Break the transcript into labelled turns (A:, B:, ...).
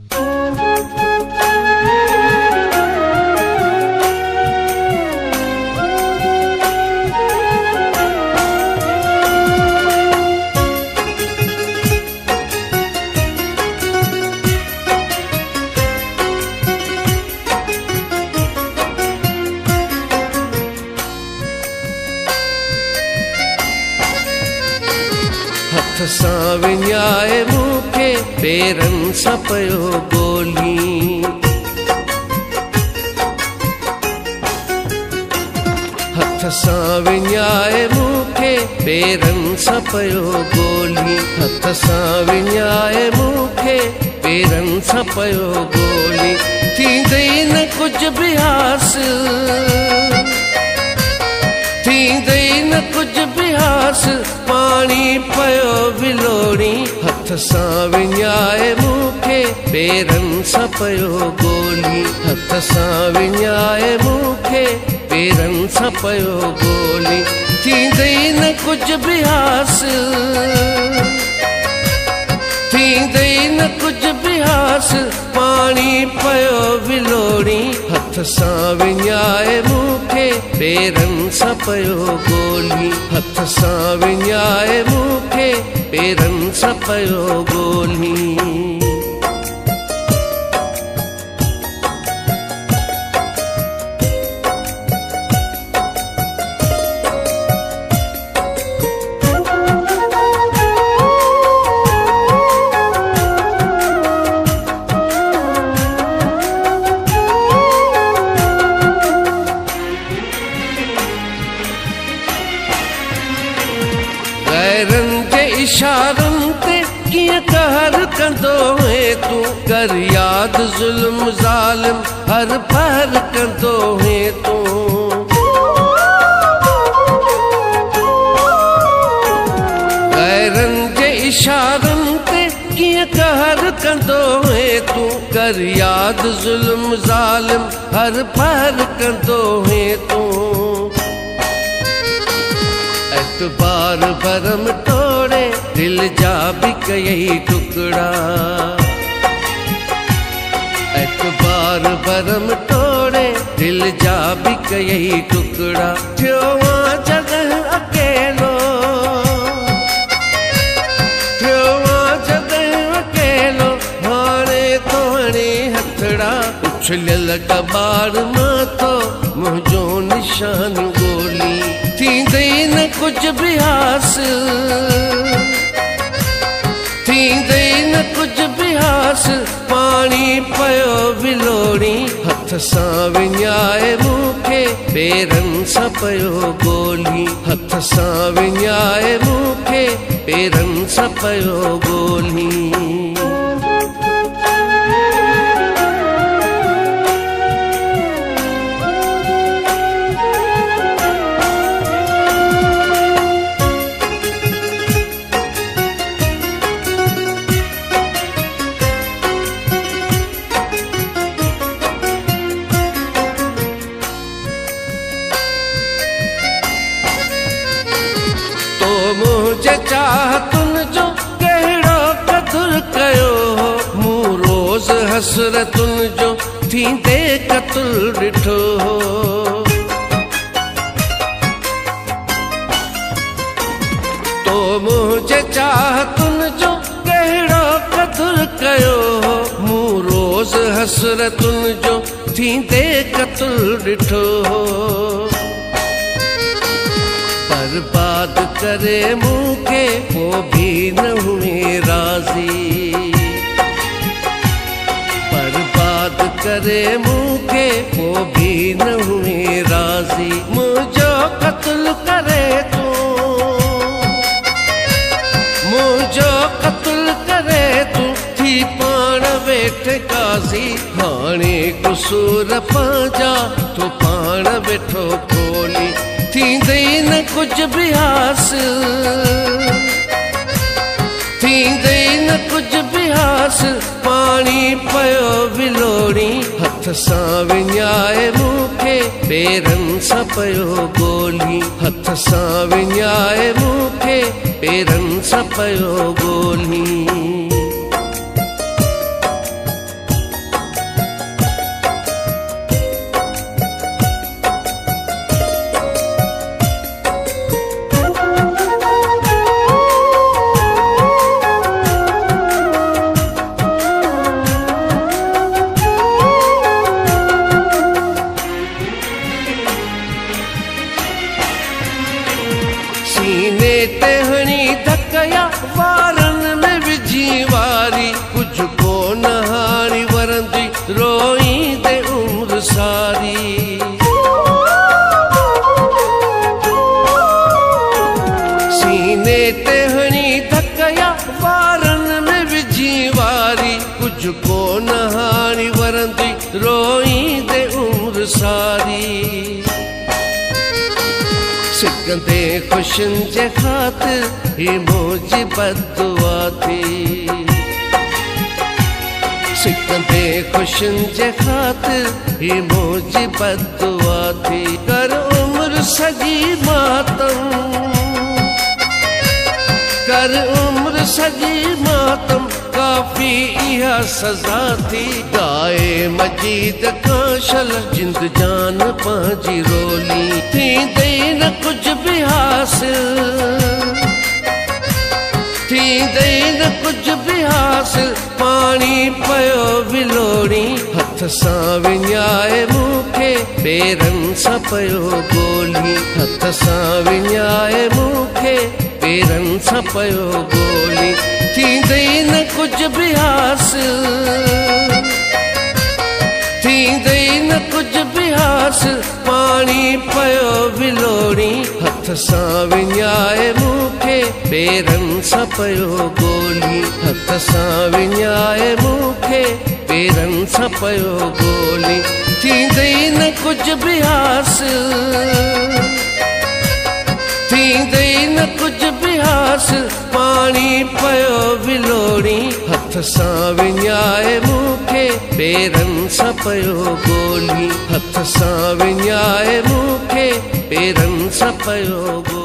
A: हथ सां विञाए मूंखे पेरनि सां पियो ॻोल्ही। हथ सां विञाए मूंखे पेरनि सां पियो ॻोल्ही। हथ सां विञाए मूंखे पेरनि सां पियो ॻोल्ही। थींदई न कुझु बि हासिल, थींदई न कुझु बि हासिल, पाणी पियो विलोड़ी। हथ सां विञाए मूंखे पेरनि सां पियो ॻोल्ही। हथ सां विञाए मूंखे पेरनि सां पियो ॻोल्ही। थींदई न कुझु बि हासिल, थींदई न कुझु बि हासिल, पाणी पियो विलोड़ी। हथ सां विञाए मूंखे पेरनि सां पियो ॻोल्ही। हथ सां विञाए मूंखे पेरनि सां पियो ॻोल्ही। गैरनि जे इशारनि ते कीअं कहर कंदो है तूं, कर यादि ज़ुल्म ज़ालिम हर पहर कंदो है तूं। गैरनि जे इशारनि ते कीअं कहर कंदो है तूं, कर यादि ज़ुल्म ज़ालिम हर पहर कंदो है तूं। एतबार भरम तोड़े दिल जा भी कई टुकड़ा। एतबार भरम तोड़े दिल जा भी कई टुकड़ा। थियो आ जगह अकेलो, थियो आ जगह अकेलो, हाणे तो हणे हथड़ा। उछलियल कबाड़ मां तो मुंहिंजो निशान ॻोल्ही। थींदई न कुझु बि हासिल, थींदई न कुझु बि हासिल, पाणी पियो विलोड़ी। हथ सां विञाए मूंखे पेरनि सां पियो ॻोल्ही। हथ सां विञाए मूंखे पेरनि सां पियो ॻोल्ही। मुझे चाहतुनि जो कहिड़ो क़दुर कयो हो, मूं रोज़ हसरतुनि जो थींदे क़तुल ॾिठो हो। तो मुझे चाहतुनि जो कहिड़ो क़दुर कयो हो, मूं रोज़ हसरतुनि जो थींदे क़तुल ॾिठो हो। बर्बाद करे मूंखे पोइ भी न हुए राज़ी। बर्बाद करे मूंखे पोइ भी न हुए राज़ी। मुंहिंजो क़त्ल करे तूं, मुंहिंजो क़त्ल करे तूं, थी पाण वेठे काज़ी। हाणे क़सूर पंहिंजा तूं पाण वेठो खोली। थींदई न कुझु बि हासिल, थींदई न कुझु बि हासिल, पाणी पियो विलोड़ी। हथ सां विञाए मूंखे पेरनि सां पियो ॻोल्ही। हथ सां विञाए मूंखे पेरनि सां पियो ॻोल्ही। को न हाणी वरंदी रोईंदे उम्र सारी। सीने ते हणी धकया वारनि में विझी वारी, कुझु को न हाणी वरंदी रोईंदे उम्र सारी। सिकंदे ख़ुशियुनि जे ख़ातिर ही मुंहिंजी बददुआ थी। सिकंदे ख़ुशियुनि जे ख़ातिर ही मुंहिंजी बददुआ थी। कर उम्र सॼी मातम, कर उम्र सॼी मातम, काफ़ी इहा सज़ा थी। गाए मजीद काशल जिंद जान पंहिंजी रोली, थींदे न कुझु बि हासिल, थींदे न कुझु बि हासिल। पाणी पियो विलोड़ी, हथ सां विञाए मूंखे पेरनि सां पियो ॻोल्ही। हथ सां विञाए मूंखे पेरनि सां पियो ॻोल्ही, थींदे न कुझु बि हासिल, थींदे न कुझु बि हासिल। पाणी पियो विलोड़ी, हथ सां विञाए मूंखे पेरनि सां पियो ॻोल्ही। हथ सां विञाए मूंखे पेरनि सां पियो ॻोल्ही, थींदे न कुझु बि हासिल, थींदे न कुझु बि हासिल। पाणी पियो विलोड़ी, हथ सां विञाए मूंखे पेरनि सां पियो ॻोल्ही। हथ सां विञाए मूंखे पेरनि सां पियो ॻोल्ही।